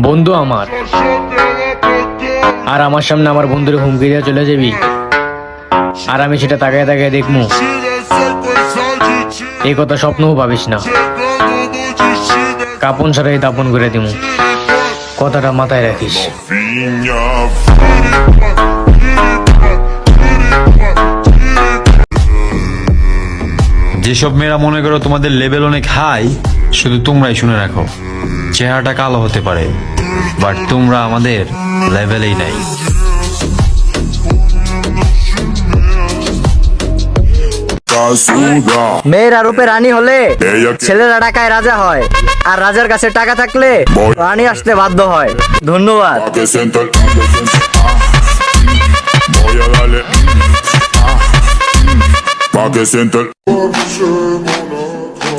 বন্ধু আমার, আর আমার সামনে আমার বন্ধুর হুমকি দিয়ে চলে যাবি, আর আমি সেটা তাকায় তাকায় দেখবো। এই কথা স্বপ্নও ভাবিস না, কাপন ছাড়াই দাপন করে দিমু, কথাটা মাথায় রাখিস। যেসব মেয়েরা মনে করো তোমাদের লেভেল অনেক হাই, শুধু তোমরাই শুনে রাখো, চেহারাটা কালো হতে পারে, বাট তোমরা আমাদের লেভেলেই নাই। মেয়েরা রূপে রানী হলে ছেলেরা টাকায় রাজা হয়, আর রাজার কাছে টাকা থাকলে রানী আসতে বাধ্য হয়। ধন্যবাদ।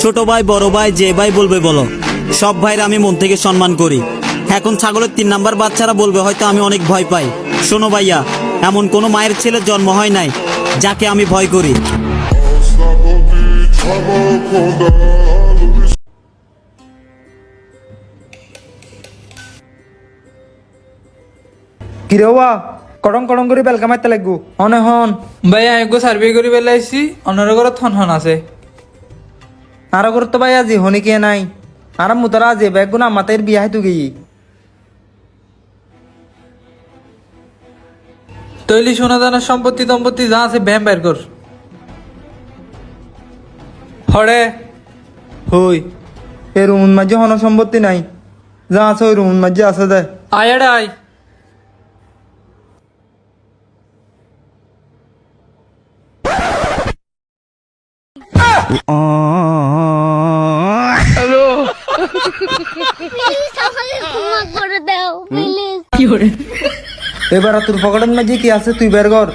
ছোট ভাই বড় ভাই যে ভাই বলবে বলো, সব ভাইরা আমি মন থেকে সম্মান করি। এখন ছাগলের 3 নাম্বার বাচ্চারা বলবে হয়তো আমি অনেক ভয় পাই। শোনো ভাইয়া, এমন কোনো মায়ের ছেলের জন্ম হয় নাই যাকে আমি ভয় করি। কিরে হওয়া কটং কটং করে বেলকা মারতে লাগবো অনে হন। ভাই আমি সার্ভে করে বেলাইছি, অন্যের ঘরে থন হন আছে। আর করতে ভাই আজি হনি কে নাই, আর মুতারা আজি ব্যাগ গুনা মাতের বিয়া তু গিয়ে তৈলি সোনা দানা সম্পত্তি দম্পত্তি যা আছে ব্যাম বের কর। হরে হই এ রুমুন মাঝে হন সম্পত্তি নাই, যা আছে ওই রুমুন মাঝে আছে দে। আয়াডা আয়। প্লিজ আমাকে ক্ষমা করে দাও প্লিজ। এবার তোর পকেটের মাঝে কি আছে তুই বের কর।